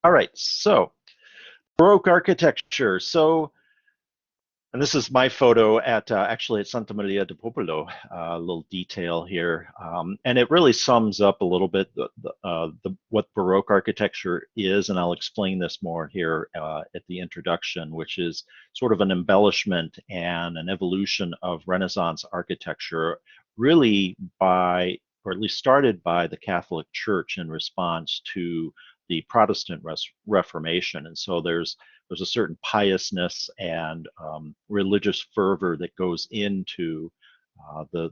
All right, so Baroque architecture. And this is my photo at actually at Santa Maria de Popolo. A little detail here, and it really sums up a little bit what Baroque architecture is, and I'll explain this more here at the introduction, which is sort of an embellishment and an evolution of Renaissance architecture, really by, or at least started by, the Catholic Church in response to the Protestant Reformation. And so there's a certain piousness and religious fervor that goes into the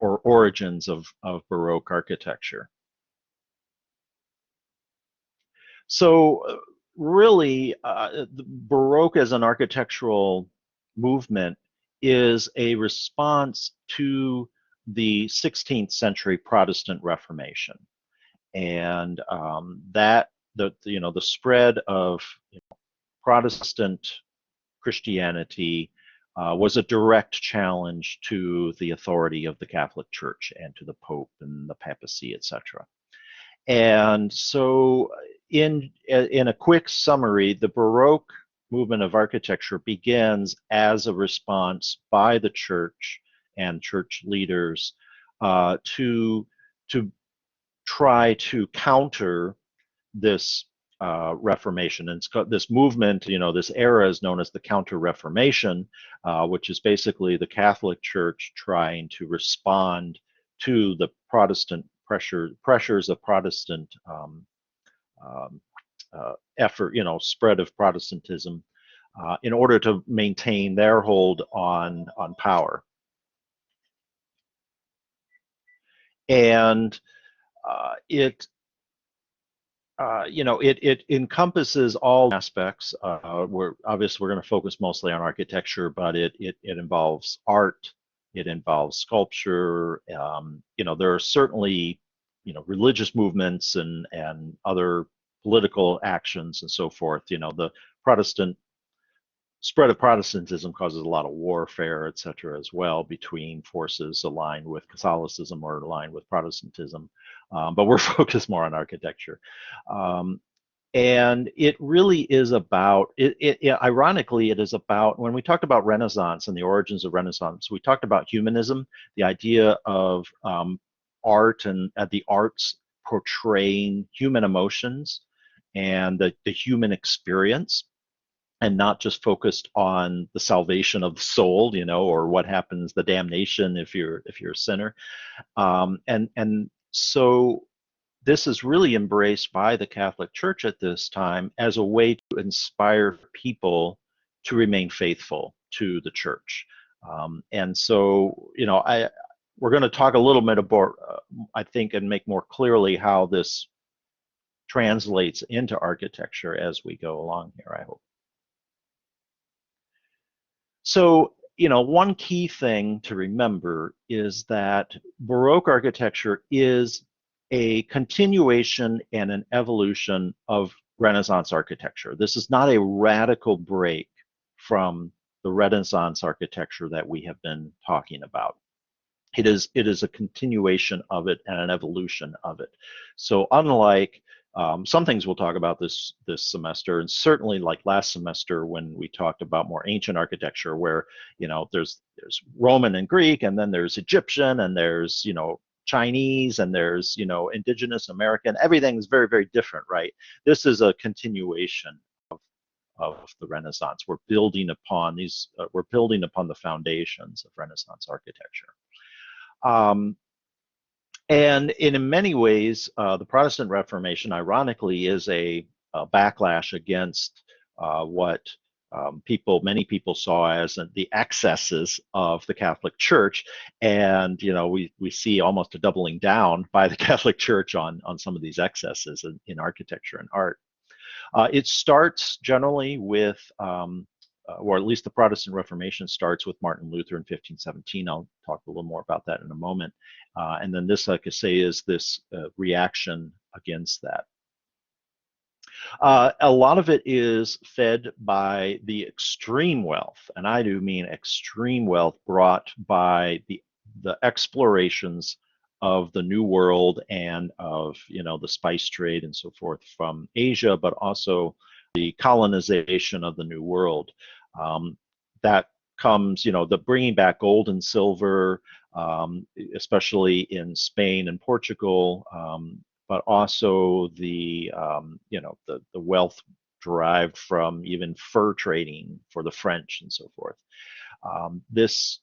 origins of Baroque architecture. So really, the Baroque as an architectural movement is a response to the 16th century Protestant Reformation, and that the spread of Protestant Christianity was a direct challenge to the authority of the Catholic Church and to the Pope and the papacy, etc. And so, in a quick summary, the Baroque movement of architecture begins as a response by the Church and church leaders to try to counter this Reformation. And this movement, this era is known as the Counter-Reformation, which is basically the Catholic Church trying to respond to the Protestant pressures of Protestant effort, spread of Protestantism, in order to maintain their hold on power. And it encompasses all aspects. We're going to focus mostly on architecture, but it involves art, it involves sculpture. There are certainly religious movements and other political actions and so forth. The Protestant spread of Protestantism causes a lot of warfare, etc., as well, between forces aligned with Catholicism or aligned with Protestantism. But we're focused more on architecture. And it really is about, ironically, it is about, when we talked about Renaissance and the origins of Renaissance, we talked about humanism, the idea of art and the arts portraying human emotions and the human experience, and not just focused on the salvation of the soul, or what happens, the damnation if you're a sinner. And so this is really embraced by the Catholic Church at this time as a way to inspire people to remain faithful to the Church. And so, we're going to talk a little bit about, I think, and make more clearly how this translates into architecture as we go along here, I hope. So, one key thing to remember is that Baroque architecture is a continuation and an evolution of Renaissance architecture. This is not a radical break from the Renaissance architecture that we have been talking about. It is a continuation of it and an evolution of it. So unlike some things we'll talk about this semester, and certainly like last semester when we talked about more ancient architecture, where there's Roman and Greek, and then there's Egyptian, and there's Chinese, and there's indigenous American. Everything's very, very different, right? This is a continuation of the Renaissance. We're building upon the foundations of Renaissance architecture. And in many ways, the Protestant Reformation, ironically, is a backlash against what many people saw as the excesses of the Catholic Church. And we see almost a doubling down by the Catholic Church on some of these excesses in architecture and art. It starts generally with, or at least the Protestant Reformation starts with Martin Luther in 1517. I'll talk a little more about that in a moment. And then this, like I say, is this reaction against that. A lot of it is fed by the extreme wealth, and I do mean extreme wealth, brought by the explorations of the New World and of, the spice trade and so forth from Asia, but also the colonization of the New World. That comes, the bringing back gold and silver, especially in Spain and Portugal, but also the wealth derived from even fur trading for the French and so forth. This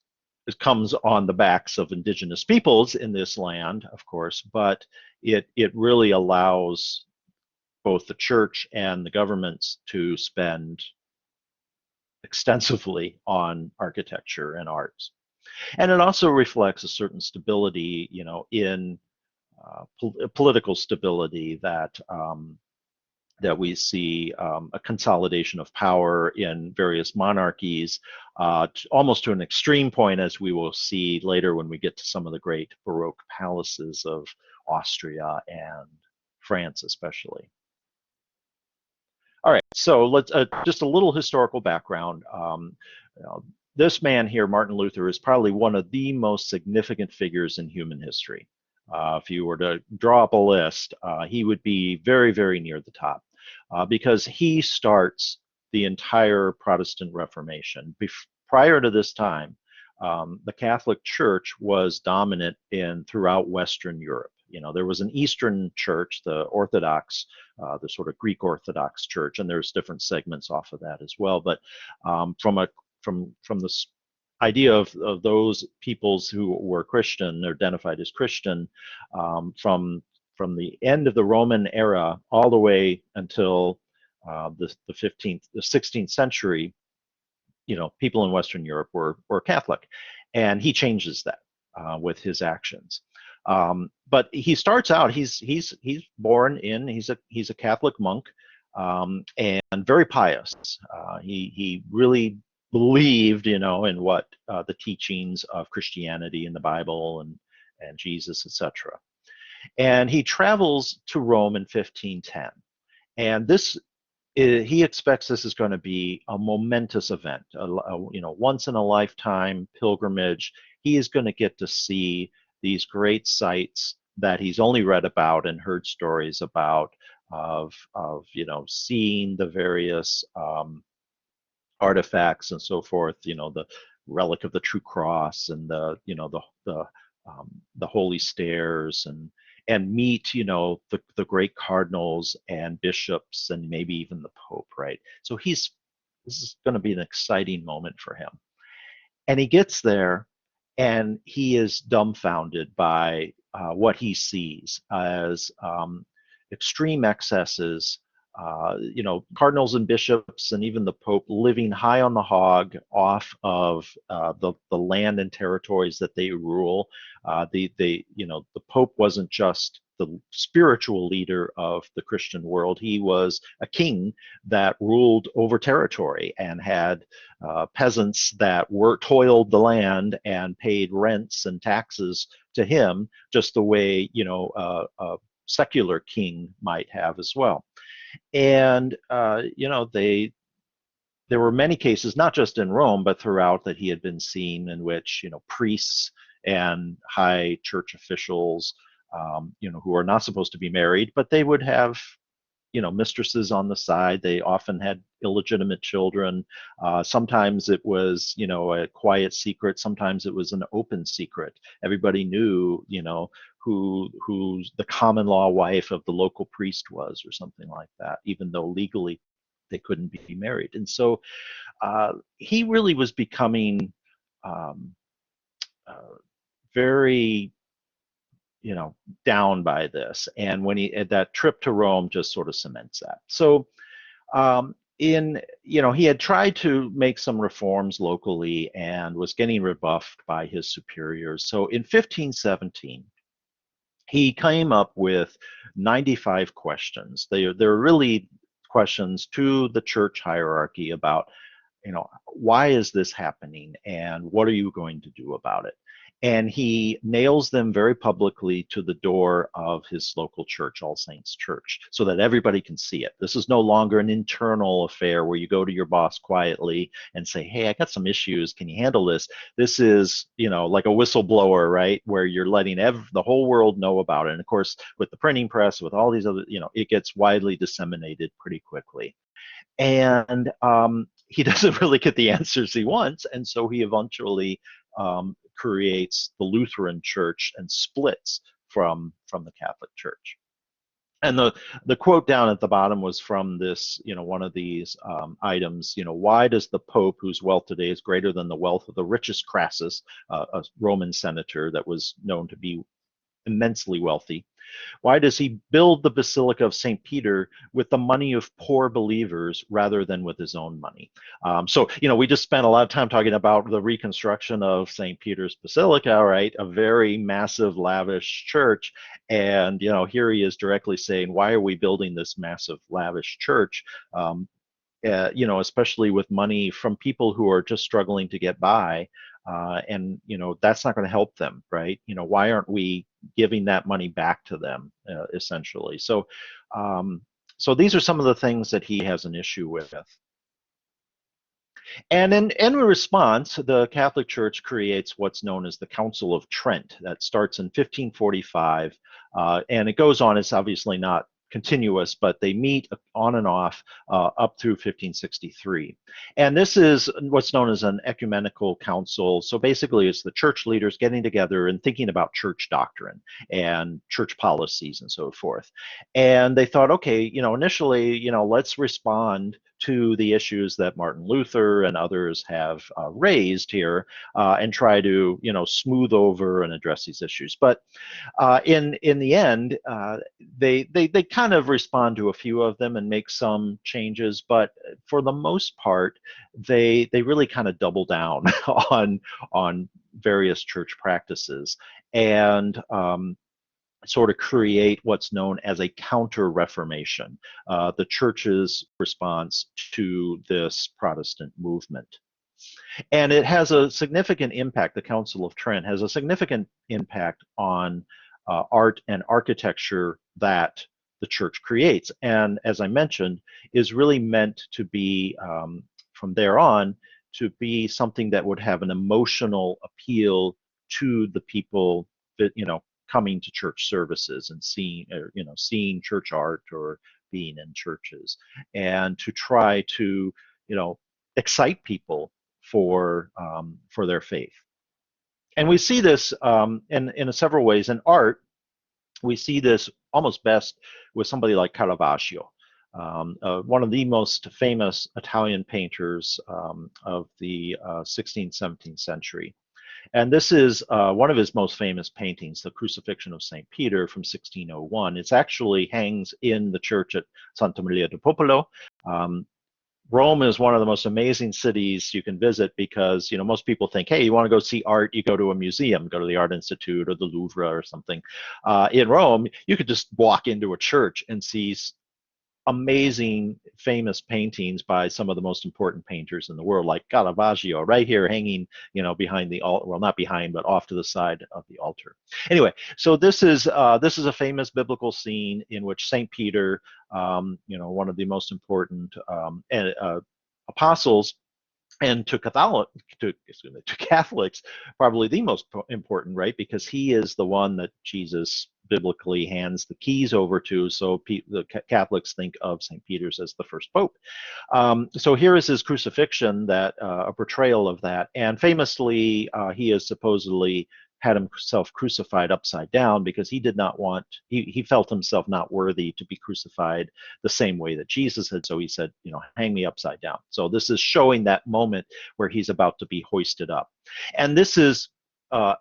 comes on the backs of indigenous peoples in this land, of course, but it really allows both the church and the governments to spend extensively on architecture and arts. And it also reflects a certain stability, in political stability that we see, a consolidation of power in various monarchies, almost to an extreme point, as we will see later when we get to some of the great Baroque palaces of Austria and France especially. All right, so let's just a little historical background. This man here, Martin Luther, is probably one of the most significant figures in human history. If you were to draw up a list, he would be very, very near the top, because he starts the entire Protestant Reformation. Prior to this time, the Catholic Church was dominant throughout Western Europe. There was an Eastern Church, the Orthodox, the sort of Greek Orthodox Church, and there's different segments off of that as well. But from this idea of those peoples who were Christian, they're identified as Christian, from the end of the Roman era all the way until the 16th century, people in Western Europe were Catholic, and he changes that with his actions. But he starts out, he's born in, he's a Catholic monk, and very pious. He really believed, in what the teachings of Christianity and the Bible and Jesus, etc. And he travels to Rome in 1510, and he expects this is going to be a momentous event, once in a lifetime pilgrimage. He is going to get to see these great sites that he's only read about and heard stories about, of seeing the various artifacts and so forth, the relic of the true cross and the holy stairs, and meet the great cardinals and bishops and maybe even the Pope, right? So this is going to be an exciting moment for him. And he gets there, and he is dumbfounded by what he sees as extreme excesses. Cardinals and bishops and even the Pope living high on the hog off of the land and territories that they rule. The Pope wasn't just the spiritual leader of the Christian world. He was a king that ruled over territory and had peasants that toiled the land and paid rents and taxes to him, just the way a secular king might have as well. And there were many cases, not just in Rome, but throughout, that he had been seen in which priests and high church officials, who are not supposed to be married, but they would have mistresses on the side. They often had illegitimate children. Sometimes it was a quiet secret. Sometimes it was an open secret. Everybody knew who the common law wife of the local priest was, or something like that, even though legally they couldn't be married. And so he really was becoming very down by this. And when that trip to Rome just sort of cements that. So he had tried to make some reforms locally and was getting rebuffed by his superiors. So in 1517, he came up with 95 questions. They're really questions to the church hierarchy about, why is this happening and what are you going to do about it? and he nails them very publicly to the door of his local church, All Saints Church, so that everybody can see it. This is no longer an internal affair where you go to your boss quietly and say, hey, I got some issues, can you handle this? This is, like a whistleblower, right, where you're letting the whole world know about it. And of course, with the printing press, with all these other, it gets widely disseminated pretty quickly. And he doesn't really get the answers he wants, and so he eventually creates the Lutheran Church and splits from the Catholic Church. And the quote down at the bottom was from this, one of these items. Why does the Pope, whose wealth today is greater than the wealth of the richest Crassus, a Roman senator that was known to be immensely wealthy, why does he build the Basilica of St. Peter with the money of poor believers rather than with his own money? So, we just spent a lot of time talking about the reconstruction of St. Peter's Basilica, right? A very massive, lavish church. And, here he is directly saying, why are we building this massive, lavish church? Especially with money from people who are just struggling to get by. And that's not going to help them, right? Why aren't we giving that money back to them, essentially? So these are some of the things that he has an issue with. And in response, the Catholic Church creates what's known as the Council of Trent. That starts in 1545, and it goes on. It's obviously not continuous, but they meet on and off up through 1563. And this is what's known as an ecumenical council. So basically, it's the church leaders getting together and thinking about church doctrine and church policies and so forth. And they thought, okay, initially, let's respond to the issues that Martin Luther and others have raised here, and try to, smooth over and address these issues. But in the end, they kind of respond to a few of them and make some changes, but for the most part, they really kind of double down on various church practices and sort of create what's known as a counter-reformation, the church's response to this Protestant movement. And it has a significant impact, the Council of Trent has a significant impact on art and architecture that the church creates. And as I mentioned, is really meant to be, from there on, to be something that would have an emotional appeal to the people that, coming to church services and seeing church art or being in churches, and to try to, excite people for their faith. And we see this in several ways. In art, we see this almost best with somebody like Caravaggio, one of the most famous Italian painters of the 16th, 17th century. And this is one of his most famous paintings, the Crucifixion of St. Peter from 1601. It actually hangs in the church at Santa Maria del Popolo. Rome is one of the most amazing cities you can visit because, most people think, hey, you want to go see art, you go to a museum, go to the Art Institute or the Louvre or something. In Rome, you could just walk into a church and see amazing, famous paintings by some of the most important painters in the world, like Caravaggio, right here hanging, behind the altar. Well, not behind, but off to the side of the altar. Anyway, so this is a famous biblical scene in which Saint Peter, one of the most important apostles, and to Catholics, probably the most important, right? Because he is the one that Jesus biblically hands the keys over to. So the Catholics think of St. Peter's as the first pope. So here is his crucifixion, that a portrayal of that. And famously, he is supposedly had himself crucified upside down because he did not want, he felt himself not worthy to be crucified the same way that Jesus had. So he said, hang me upside down. So this is showing that moment where he's about to be hoisted up. And this is a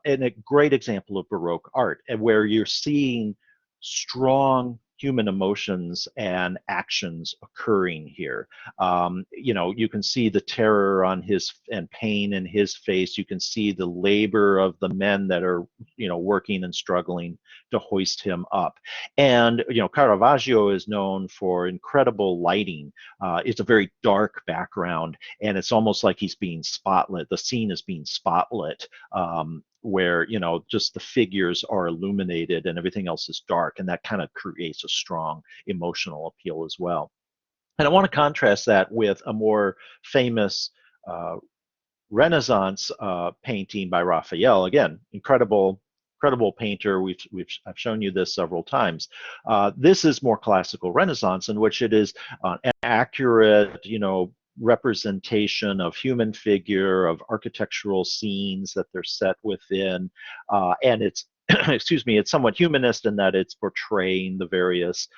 great example of Baroque art, and where you're seeing strong human emotions and actions occurring here. You can see the terror on his and pain in his face. You can see the labor of the men that are, working and struggling to hoist him up. And, Caravaggio is known for incredible lighting. It's a very dark background, and it's almost like he's being spotlit. The scene is being spotlit where just the figures are illuminated and everything else is dark, and that kind of creates a strong emotional appeal as well. And I want to contrast that with a more famous uh, Renaissance painting by Raphael. Again, incredible painter. I've shown you this several times. This is more classical Renaissance, in which it is an accurate, representation of human figure, of architectural scenes that they're set within, and it's excuse me, it's somewhat humanist in that it's portraying the various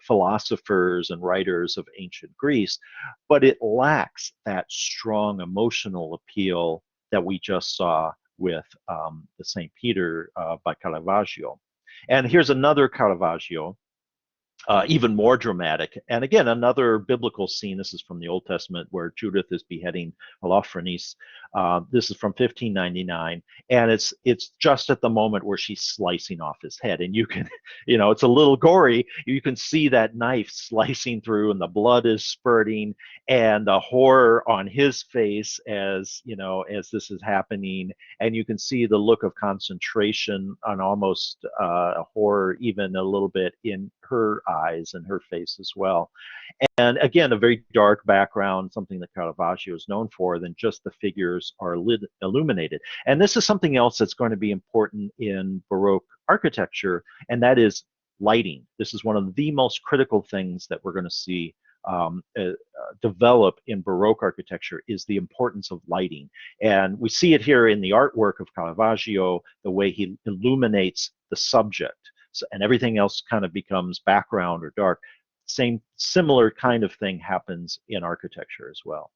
philosophers and writers of ancient Greece, but it lacks that strong emotional appeal that we just saw with the St. Peter by Caravaggio. And here's another Caravaggio, even more dramatic. And again, another biblical scene. This is from the Old Testament, where Judith is beheading Holofernes. This is from 1599, and it's just at the moment where she's slicing off his head, and you can, it's a little gory. You can see that knife slicing through, and the blood is spurting, and the horror on his face as as this is happening, and you can see the look of concentration on almost horror, even a little bit in her eyes and her face as well. And again, a very dark background, something that Caravaggio is known for, then just the figures are illuminated. And this is something else that's going to be important in Baroque architecture, and that is lighting. This is one of the most critical things that we're going to see develop in Baroque architecture, is the importance of lighting. And we see it here in the artwork of Caravaggio, the way he illuminates the subject. So, and everything else kind of becomes background or dark. Similar kind of thing happens in architecture as well.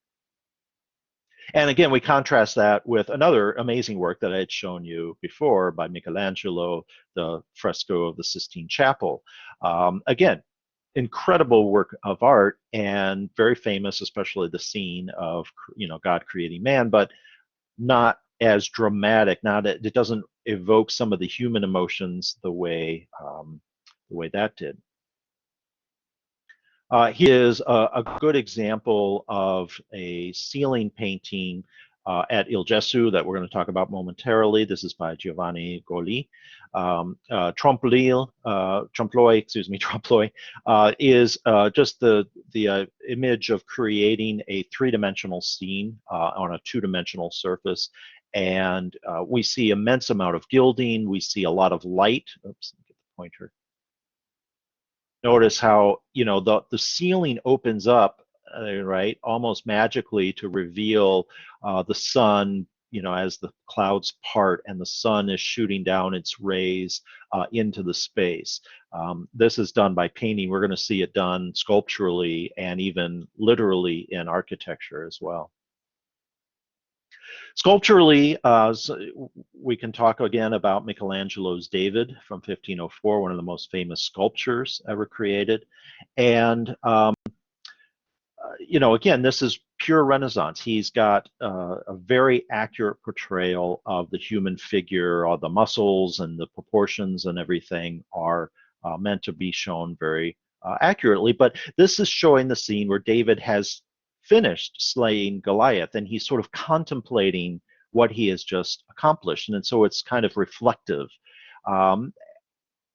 And again, we contrast that with another amazing work that I had shown you before by Michelangelo, the fresco of the Sistine Chapel. Again, incredible work of art, and very famous, especially the scene of God creating man, but not as dramatic. It doesn't evoke some of the human emotions the way that did. Here is a good example of a ceiling painting at Il Gesù that we're going to talk about momentarily. This is by Giovanni Goli. Trompe-l'œil is just the image of creating a three-dimensional scene on a two-dimensional surface. And we see immense amount of gilding. We see a lot of light. Oops, let me get the pointer. Notice how the ceiling opens up, right, almost magically, to reveal the sun, as the clouds part and the sun is shooting down its rays into the space. This is done by painting. We're going to see it done sculpturally and even literally in architecture as well. Sculpturally, we can talk again about Michelangelo's David from 1504, one of the most famous sculptures ever created. And, again, this is pure Renaissance. He's got a very accurate portrayal of the human figure. All the muscles and the proportions and everything are meant to be shown very accurately. But this is showing the scene where David has finished slaying Goliath, and he's sort of contemplating what he has just accomplished, and so it's kind of reflective.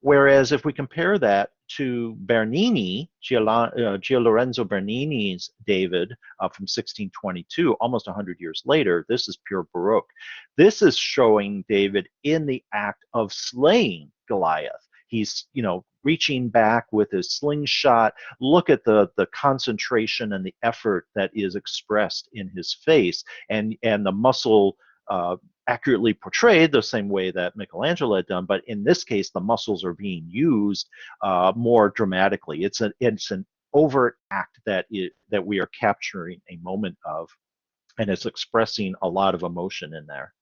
Whereas if we compare that to Bernini, Gio Lorenzo Bernini's David from 1622, almost 100 years later, this is pure Baroque. This is showing David in the act of slaying Goliath. He's, reaching back with his slingshot. Look at the concentration and the effort that is expressed in his face, and the muscle accurately portrayed the same way that Michelangelo had done, but in this case, the muscles are being used more dramatically. It's an overt act that we are capturing a moment of, and it's expressing a lot of emotion in there.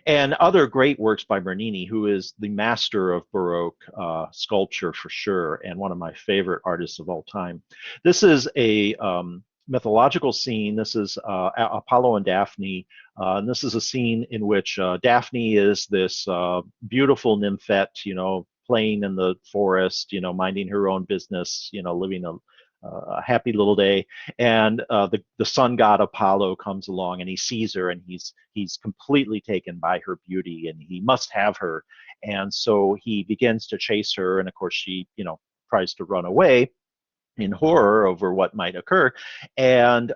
And other great works by Bernini, who is the master of Baroque sculpture for sure, and one of my favorite artists of all time. This is a mythological scene. This is Apollo and Daphne. And this is a scene in which Daphne is this beautiful nymphette, playing in the forest, minding her own business, living a happy little day, and the sun god Apollo comes along, and he sees her, and he's completely taken by her beauty, and he must have her, and so he begins to chase her, and of course she, tries to run away in horror over what might occur, and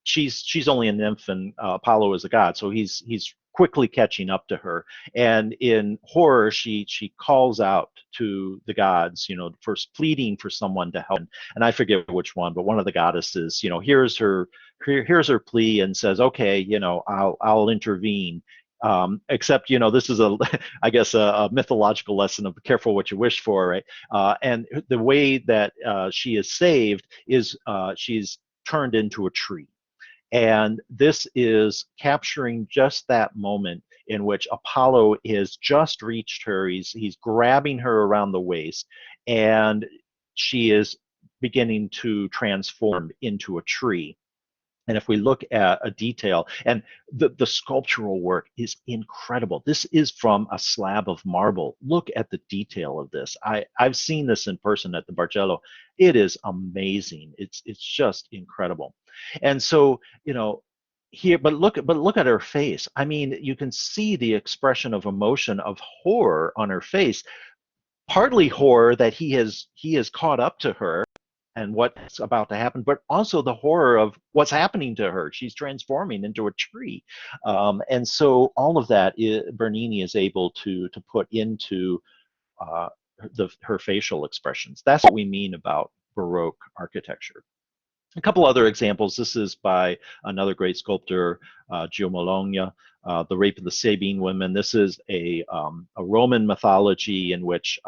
she's only a nymph, and Apollo is a god, so he's quickly catching up to her, and in horror she calls out to the gods, first pleading for someone to help, and I forget which one, but one of the goddesses, here's her plea and says, okay, I'll intervene. Except, this is I guess, a mythological lesson of be careful what you wish for, right? And the way that she is saved is she's turned into a tree. And this is capturing just that moment in which Apollo has just reached her. He's grabbing her around the waist, and she is beginning to transform into a tree. And if we look at a detail, and the sculptural work is incredible. This is from a slab of marble. Look at the detail of this. I've seen this in person at the Bargello. It is amazing. It's just incredible. And so, here, but look at her face. I mean, you can see the expression of emotion, of horror on her face. Partly horror that he has caught up to her and what's about to happen, but also the horror of what's happening to her. She's transforming into a tree. And so all of that Bernini is able to put into her facial expressions. That's what we mean about Baroque architecture. A couple other examples. This is by another great sculptor, Giomologna, The Rape of the Sabine Women. This is a Roman mythology in which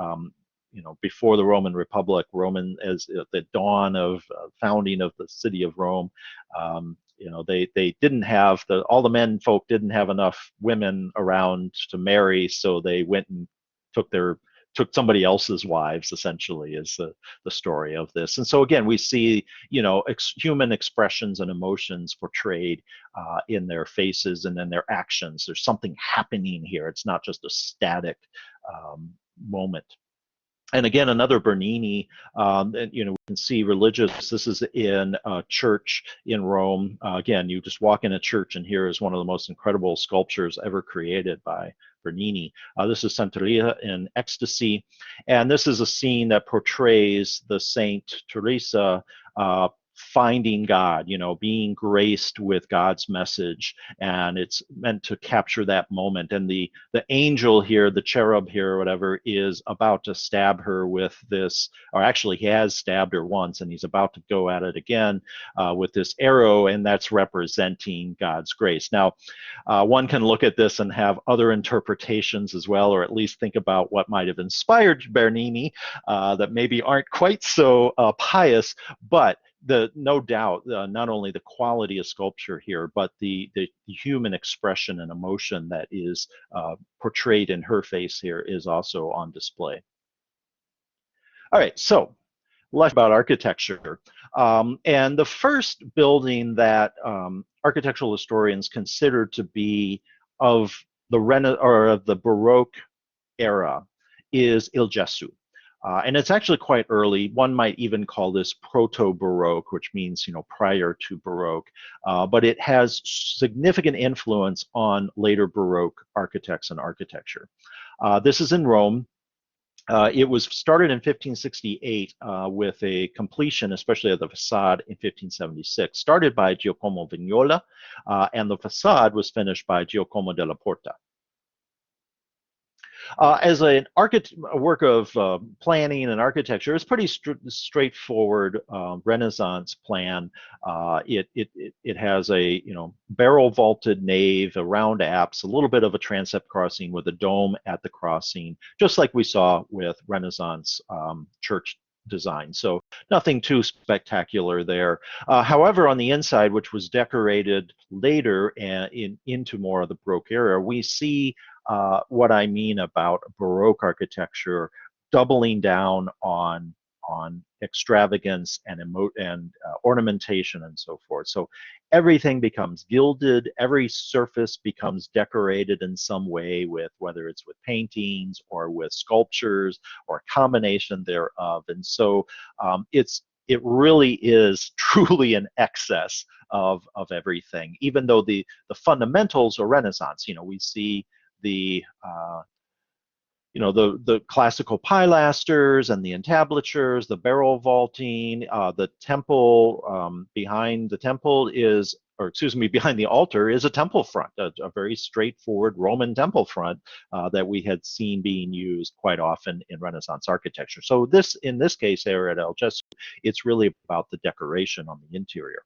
before the Roman Republic, as the dawn of founding of the city of Rome, they didn't have all the men folk didn't have enough women around to marry, so they went and took somebody else's wives, essentially, is the story of this. And so again, we see, human expressions and emotions portrayed in their faces and in their actions. There's something happening here. It's not just a static moment. And again, another Bernini, we can see religious. This is in a church in Rome. Again, you just walk in a church, and here is one of the most incredible sculptures ever created by Bernini. This is Santa Teresa in ecstasy, and this is a scene that portrays the Saint Teresa finding God, being graced with God's message, and it's meant to capture that moment. And the angel here, the cherub here, or whatever, is about to stab her with this, or actually he has stabbed her once, and he's about to go at it again with this arrow, and that's representing God's grace. Now, one can look at this and have other interpretations as well, or at least think about what might have inspired Bernini that maybe aren't quite so pious, but no doubt, not only the quality of sculpture here, but the human expression and emotion that is portrayed in her face here is also on display. All right, so less about architecture. And the first building that architectural historians consider to be of the Baroque era is Il Gesù. And it's actually quite early. One might even call this proto-Baroque, which means, prior to Baroque. But it has significant influence on later Baroque architects and architecture. This is in Rome. It was started in 1568 with a completion, especially of the facade, in 1576. Started by Giacomo Vignola, and the facade was finished by Giacomo della Porta. As a work of planning and architecture, it's pretty straightforward Renaissance plan. It has a barrel vaulted nave, a round apse, a little bit of a transept crossing with a dome at the crossing, just like we saw with Renaissance church design. So nothing too spectacular there. However, on the inside, which was decorated later into more of the Baroque era, we see what I mean about Baroque architecture doubling down on extravagance and ornamentation and so forth. So everything becomes gilded, every surface becomes decorated in some way, with whether it's with paintings or with sculptures or a combination thereof. And so it's it really is truly an excess of everything, even though the fundamentals are Renaissance. We see the the classical pilasters and the entablatures, the barrel vaulting, the temple behind the temple is, or excuse me, behind the altar is a temple front, a very straightforward Roman temple front that we had seen being used quite often in Renaissance architecture. So in this case here at El Gesu, it's really about the decoration on the interior.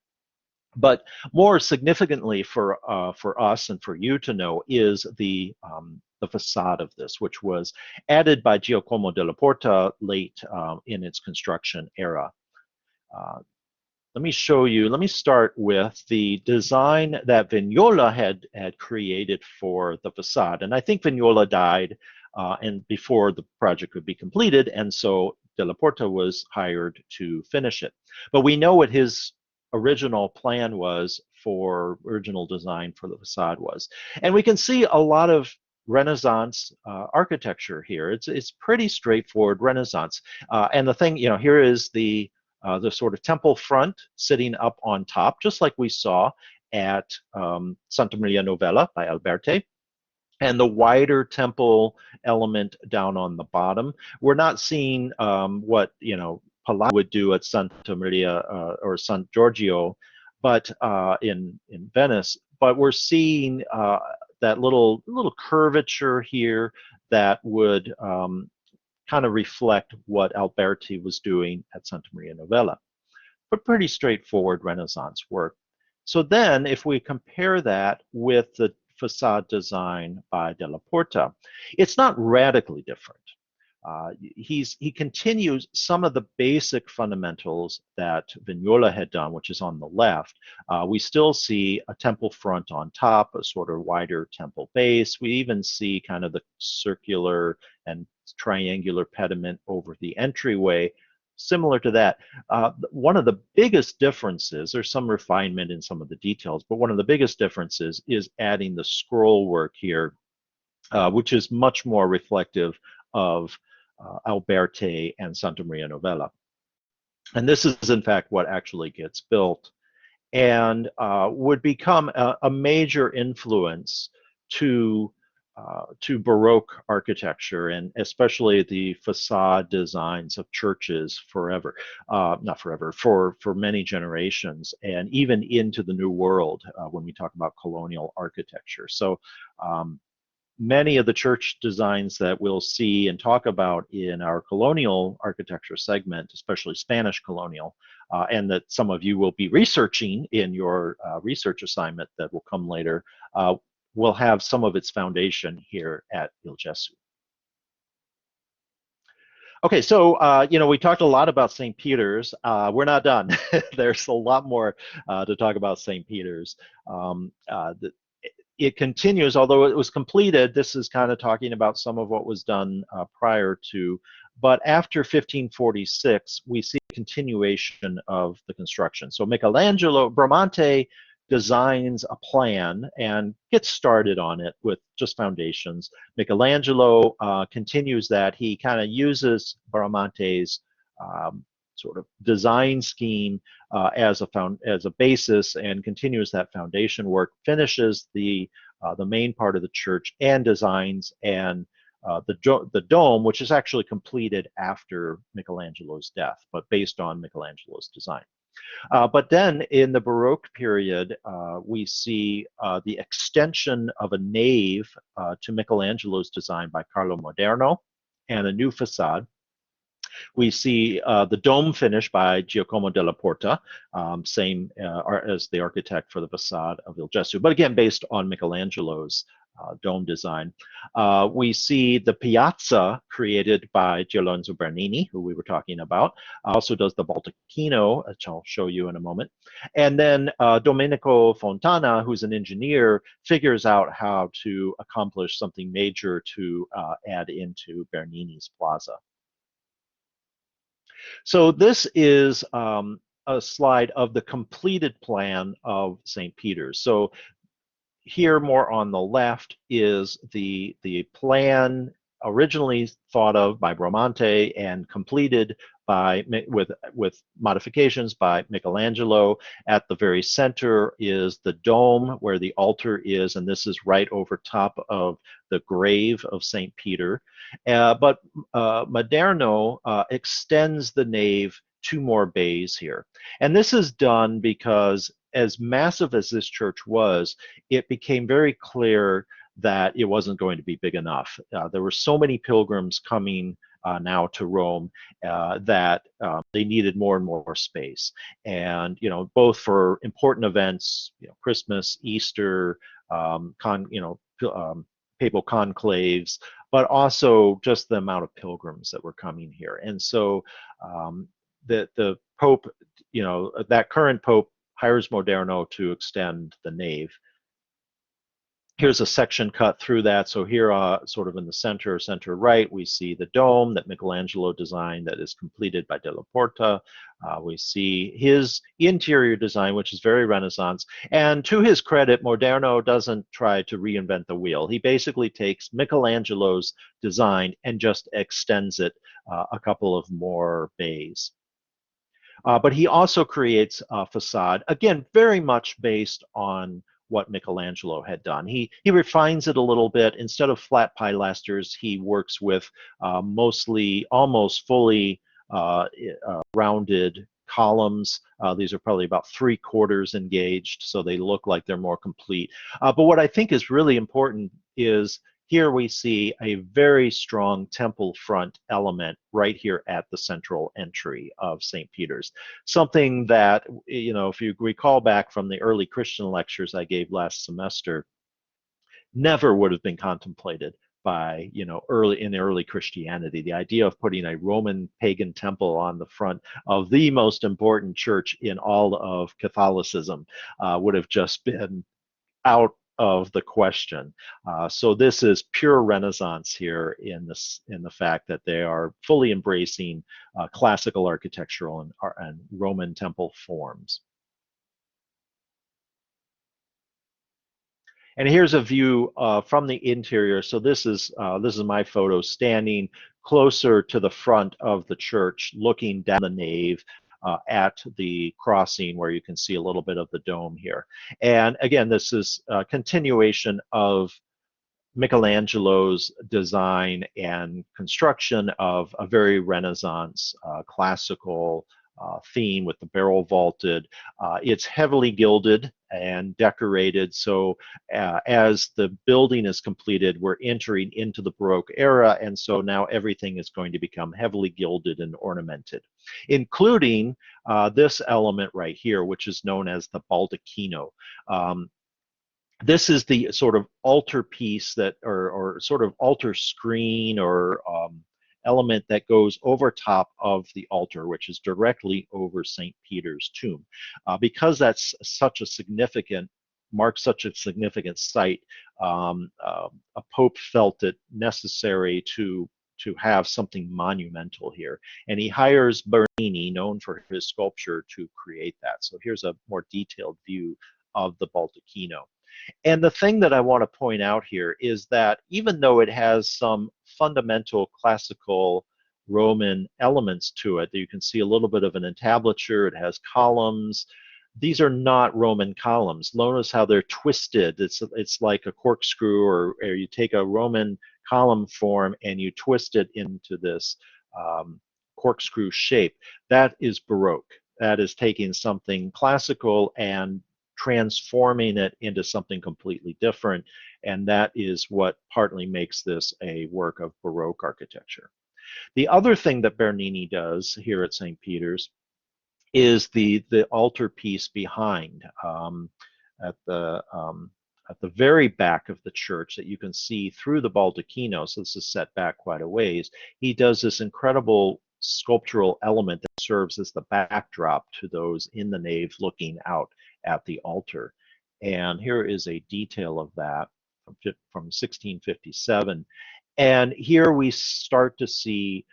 But more significantly for us and for you to know is the facade of this, which was added by Giacomo della Porta late in its construction era. Let me show you. Let me start with the design that Vignola had created for the facade, and I think Vignola died and before the project could be completed, and so della Porta was hired to finish it. But we know what his original plan was for original design for the facade was. And we can see a lot of Renaissance architecture here. It's pretty straightforward Renaissance. And the thing, here is the sort of temple front sitting up on top, just like we saw at Santa Maria Novella by Alberti, and the wider temple element down on the bottom. We're not seeing what Palladio would do at Santa Maria or San Giorgio, but in Venice. But we're seeing that little curvature here that would kind of reflect what Alberti was doing at Santa Maria Novella. But pretty straightforward Renaissance work. So then, if we compare that with the facade design by della Porta, it's not radically different. He continues some of the basic fundamentals that Vignola had done, which is on the left. We still see a temple front on top, a sort of wider temple base. We even see kind of the circular and triangular pediment over the entryway, similar to that. One of the biggest differences, there's some refinement in some of the details, but one of the biggest differences is adding the scroll work here, which is much more reflective of Alberti and Santa Maria Novella. And this is, in fact, what actually gets built and would become a major influence to Baroque architecture, and especially the facade designs of churches forever, not forever, for many generations, and even into the New World when we talk about colonial architecture. So many of the church designs that we'll see and talk about in our colonial architecture segment, especially Spanish colonial, and that some of you will be researching in your research assignment that will come later, will have some of its foundation here at Il Gesu. Okay, so we talked a lot about St. Peter's. We're not done. There's a lot more to talk about St. Peter's. It continues, although it was completed. This is kind of talking about some of what was done prior to, but after 1546, we see a continuation of the construction. So Michelangelo, Bramante designs a plan and gets started on it with just foundations. Michelangelo continues that. He kind of uses Bramante's sort of design scheme as a basis and continues that foundation work, finishes the main part of the church and designs and the dome, which is actually completed after Michelangelo's death, but based on Michelangelo's design. But then in the Baroque period, we see the extension of a nave to Michelangelo's design by Carlo Moderno and a new facade. We see the dome finish by Giacomo della Porta, same as the architect for the facade of Il Gesu, but again based on Michelangelo's dome design. We see the Piazza created by Gialonzo Bernini, who we were talking about, also does the Baldacchino, which I'll show you in a moment. And then Domenico Fontana, who's an engineer, figures out how to accomplish something major to add into Bernini's Plaza. So this is a slide of the completed plan of St. Peter's. So here, more on the left, is the plan originally thought of by Bramante and completed by with modifications by Michelangelo. At the very center is the dome where the altar is, and this is right over top of the grave of St. Peter. But Maderno extends the nave 2 more bays here. And this is done because as massive as this church was, it became very clear that it wasn't going to be big enough. There were so many pilgrims coming now to Rome that they needed more and more space. And, both for important events, Christmas, Easter, papal conclaves, but also just the amount of pilgrims that were coming here. And so the Pope, that current Pope hires Maderno to extend the nave. Here's a section cut through that. So here, sort of in the center right, we see the dome that Michelangelo designed that is completed by Della Porta. We see his interior design, which is very Renaissance. And to his credit, Maderno doesn't try to reinvent the wheel. He basically takes Michelangelo's design and just extends it a couple of more bays. But he also creates a facade, again, very much based on what Michelangelo had done. He refines it a little bit. Instead of flat pilasters, he works with mostly, almost fully rounded columns. These are probably about 3/4 engaged, so they look like they're more complete. But what I think is really important is here we see a very strong temple front element right here at the central entry of St. Peter's. Something that, if you recall back from the early Christian lectures I gave last semester, never would have been contemplated by, early Christianity. The idea of putting a Roman pagan temple on the front of the most important church in all of Catholicism would have just been out of the question. So this is pure Renaissance here in the fact that they are fully embracing classical architectural and Roman temple forms. And here's a view from the interior. So this is my photo standing closer to the front of the church, looking down the nave. At the crossing where you can see a little bit of the dome here. And again, this is a continuation of Michelangelo's design and construction of a very Renaissance classical theme with the barrel vaulted. It's heavily gilded and decorated, so as the building is completed, we're entering into the Baroque era, and so now everything is going to become heavily gilded and ornamented, including this element right here, which is known as the baldacchino. This is the sort of altar piece that, or sort of altar screen or element that goes over top of the altar, which is directly over St. Peter's tomb. Because that's marks such a significant site, a pope felt it necessary to have something monumental here. And he hires Bernini, known for his sculpture, to create that. So here's a more detailed view of the baldacchino. And the thing that I want to point out here is that even though it has some fundamental classical Roman elements to it, you can see a little bit of an entablature, it has columns. These are not Roman columns. Notice how they're twisted. It's like a corkscrew, or you take a Roman column form and you twist it into this corkscrew shape. That is Baroque. That is taking something classical and transforming it into something completely different, and that is what partly makes this a work of Baroque architecture. The other thing that Bernini does here at St. Peter's is the altar piece behind, at the very back of the church that you can see through the baldacchino. So this is set back quite a ways. He does this incredible sculptural element that serves as the backdrop to those in the nave looking out at the altar. And here is a detail of that from 1657. And here we start to see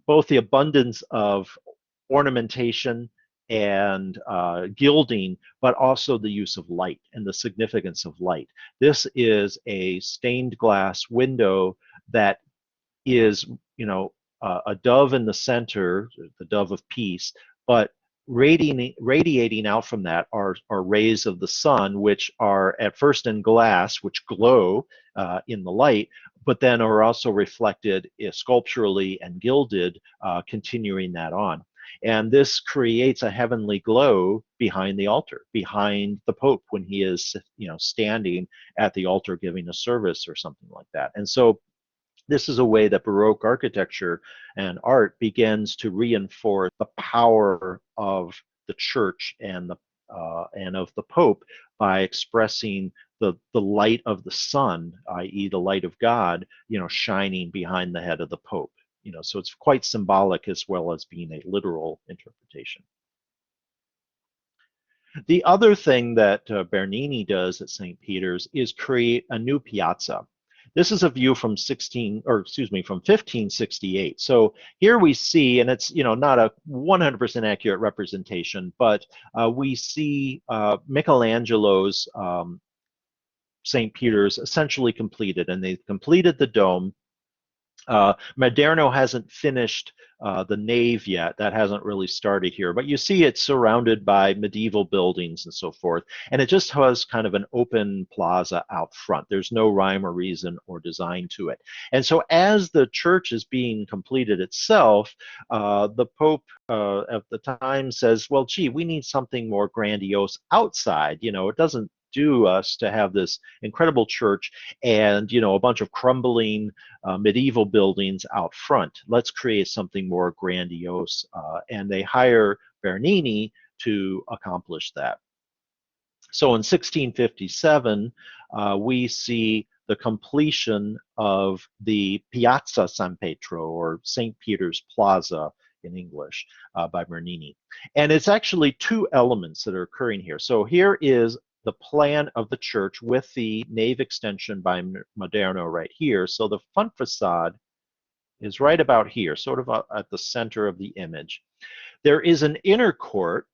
both the abundance of ornamentation and gilding, but also the use of light and the significance of light. This is a stained glass window that is, a dove in the center, the dove of peace, but radiating out from that are rays of the sun, which are at first in glass, which glow in the light, but then are also reflected sculpturally and gilded, continuing that on. And this creates a heavenly glow behind the altar, behind the Pope when he is, standing at the altar giving a service or something like that. And so this is a way that Baroque architecture and art begins to reinforce the power of the church and of the Pope by expressing the light of the sun, i.e., the light of God, shining behind the head of the Pope. So it's quite symbolic as well as being a literal interpretation. The other thing that Bernini does at St. Peter's is create a new piazza. This is a view from 1568. So here we see, and it's not a 100% accurate representation, but we see Michelangelo's St. Peter's essentially completed, and they've completed the dome. Maderno hasn't finished the nave yet. That hasn't really started here, but you see it's surrounded by medieval buildings and so forth, and it just has kind of an open plaza out front. There's no rhyme or reason or design to it. And so as the church is being completed itself, the Pope at the time says, well, gee, we need something more grandiose outside. It doesn't do us to have this incredible church and a bunch of crumbling medieval buildings out front. Let's create something more grandiose, and they hire Bernini to accomplish that. So in 1657, we see the completion of the Piazza San Pietro, or St. Peter's Plaza in English, by Bernini. And it's actually two elements that are occurring here. So here is the plan of the church with the nave extension by Maderno right here. So the front facade is right about here, sort of at the center of the image. There is an inner court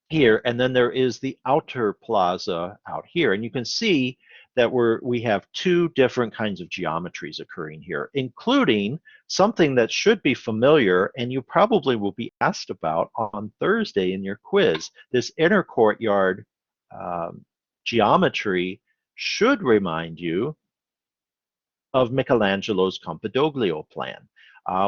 here, and then there is the outer plaza out here. And you can see that we have two different kinds of geometries occurring here, including something that should be familiar, and you probably will be asked about on Thursday in your quiz. This inner courtyard geometry should remind you of Michelangelo's Campidoglio plan.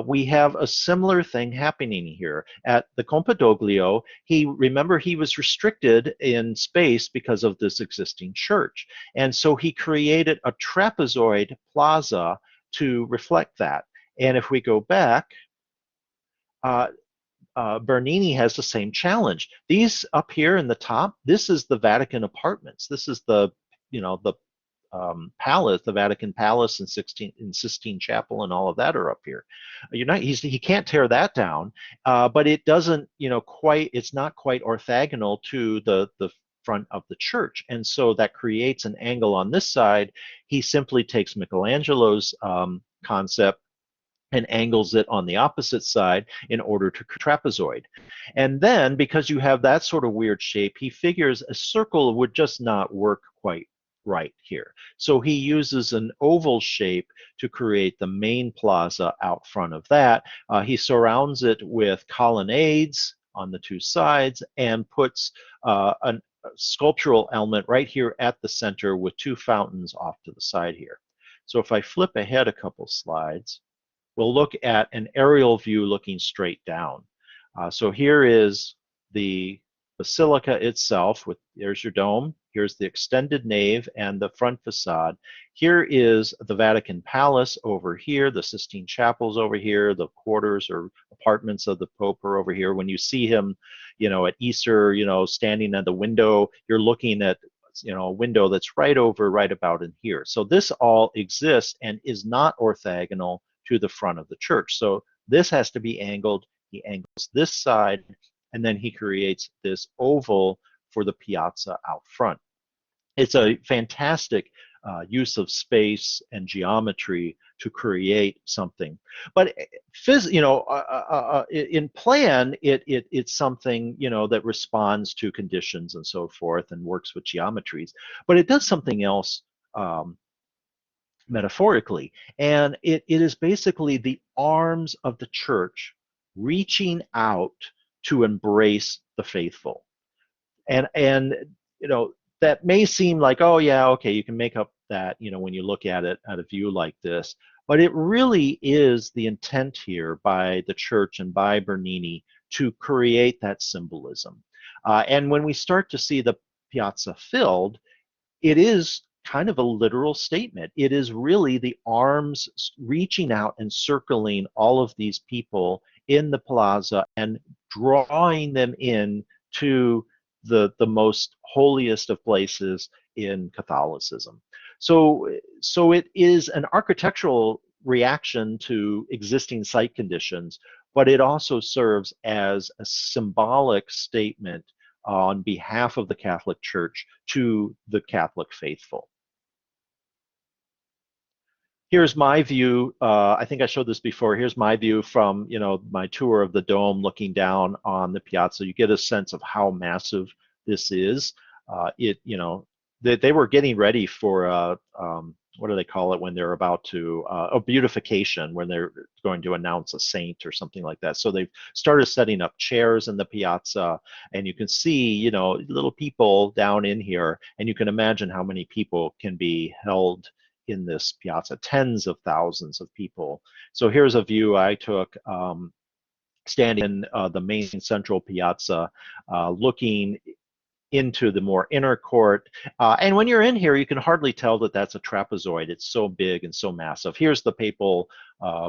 We have a similar thing happening here. At the Campidoglio, remember he was restricted in space because of this existing church. And so he created a trapezoid plaza to reflect that. And if we go back, Bernini has the same challenge. These up here in the top, this is the Vatican apartments. This is the palace, the Vatican Palace and Sistine Chapel and all of that are up here. He can't tear that down, but it doesn't, it's not quite orthogonal to the front of the church. And so that creates an angle on this side. He simply takes Michelangelo's concept and angles it on the opposite side in order to trapezoid. And then, because you have that sort of weird shape, he figures a circle would just not work quite right here. So he uses an oval shape to create the main plaza out front of that. He surrounds it with colonnades on the two sides and puts a sculptural element right here at the center with two fountains off to the side here. So if I flip ahead a couple slides, we'll look at an aerial view looking straight down. So here is the basilica itself. There's your dome. Here's the extended nave and the front facade. Here is the Vatican Palace over here. The Sistine Chapel's over here. The quarters or apartments of the Pope are over here. When you see him, at Easter, standing at the window, you're looking at a window that's right about in here. So this all exists and is not orthogonal to the front of the church. So this has to be angled. He angles this side, and then he creates this oval for the piazza out front. It's a fantastic use of space and geometry to create something. But in plan, it's something that responds to conditions and so forth and works with geometries. But it does something else metaphorically. And it is basically the arms of the church reaching out to embrace the faithful. And you know, that may seem like, oh yeah, okay, you can make up that, you know, when you look at it at a view like this, but it really is the intent here by the church and by Bernini to create that symbolism. And when we start to see the piazza filled, it is kind of a literal statement. It is really the arms reaching out and circling all of these people in the plaza and drawing them in to the most holiest of places in Catholicism. So it is an architectural reaction to existing site conditions, but it also serves as a symbolic statement on behalf of the Catholic Church to the Catholic faithful. Here's my view. I think I showed this before. Here's my view from, you know, my tour of the dome, looking down on the piazza. You get a sense of how massive this is. You know, they were getting ready for what do they call it when they're about to a beautification, when they're going to announce a saint or something like that. So they've started setting up chairs in the piazza, and you can see, you know, little people down in here, and you can imagine how many people can be held in this piazza, tens of thousands of people. So here's a view I took standing in the main central piazza, looking into the more inner court. And when you're in here, you can hardly tell that that's a trapezoid. It's so big and so massive. Here's the papal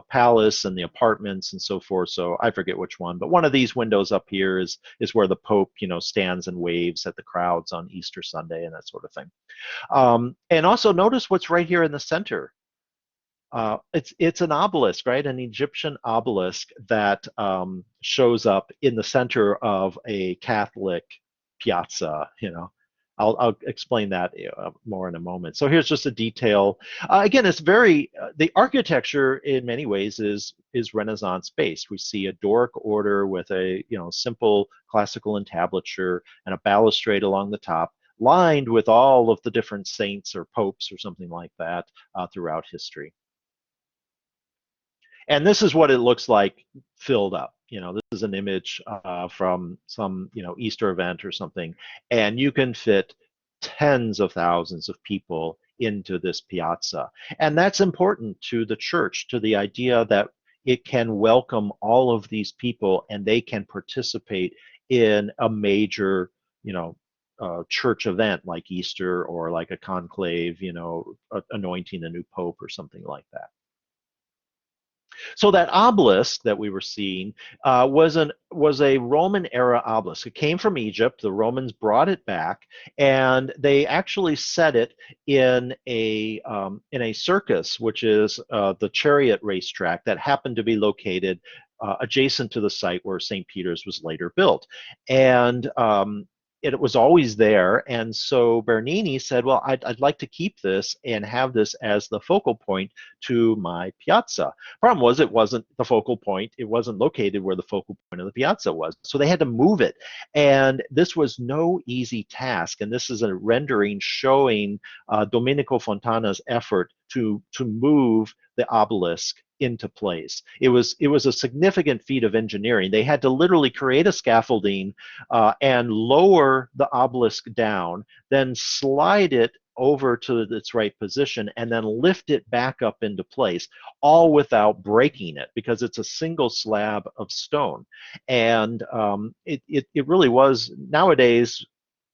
palace and the apartments and so forth. So I forget which one, but one of these windows up here is where the Pope, you know, stands and waves at the crowds on Easter Sunday and that sort of thing. And also notice what's right here in the center. It's an obelisk, right? An Egyptian obelisk that shows up in the center of a Catholic piazza. You know, I'll explain that more in a moment. So here's just a detail. Again, it's very the architecture in many ways is Renaissance based. We see a Doric order with a, you know, simple classical entablature and a balustrade along the top, lined with all of the different saints or popes or something like that throughout history. And this is what it looks like filled up. You know, this is an image from some, you know, Easter event or something, and you can fit tens of thousands of people into this piazza. And that's important to the church, to the idea that it can welcome all of these people and they can participate in a major, you know, church event like Easter or like a conclave, you know, anointing a new pope or something like that. So that obelisk that we were seeing was a Roman era obelisk. It came from Egypt. The Romans brought it back, and they actually set it in a circus, which is the chariot racetrack that happened to be located adjacent to the site where St. Peter's was later built. And it was always there, and so Bernini said, well, I'd like to keep this and have this as the focal point to my piazza. Problem was, it wasn't the focal point. It wasn't located where the focal point of the piazza was, so they had to move it. And this was no easy task, and this is a rendering showing Domenico Fontana's effort to move the obelisk into place. It was a significant feat of engineering. They had to literally create a scaffolding and lower the obelisk down, then slide it over to its right position, and then lift it back up into place, all without breaking it, because it's a single slab of stone. And it really was, nowadays,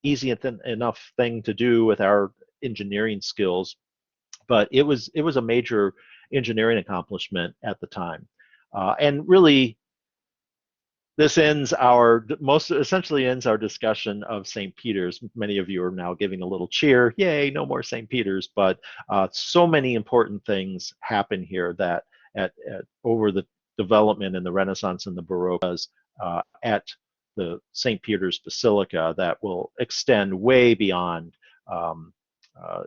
easy enough thing to do with our engineering skills, but it was a major engineering accomplishment at the time. And really, this essentially ends our discussion of St. Peter's. Many of you are now giving a little cheer, yay, no more St. Peter's, but so many important things happen here that over the development in the Renaissance and the Baroque at the St. Peter's Basilica that will extend way beyond um, uh,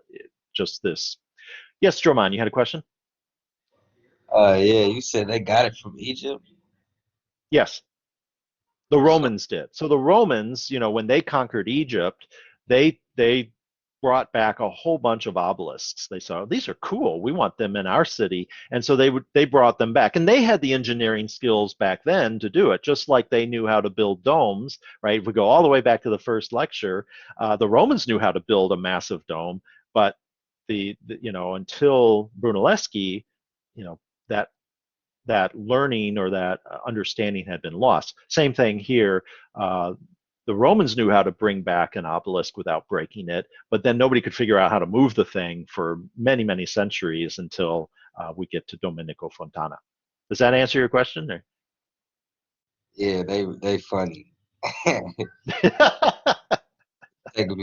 just this. Yes, Stroman, you had a question? Yeah, you said they got it from Egypt. Yes. The So, Romans did. So the Romans, you know, when they conquered Egypt, they brought back a whole bunch of obelisks. They saw these are cool. We want them in our city, and so they brought them back, and they had the engineering skills back then to do it, just like they knew how to build domes. Right? If we go all the way back to the first lecture, the Romans knew how to build a massive dome, but until Brunelleschi, you know that that learning or that understanding had been lost. Same thing here. The Romans knew how to bring back an obelisk without breaking it, but then nobody could figure out how to move the thing for many, many centuries until we get to Domenico Fontana. Does that answer your question? Yeah, they funny.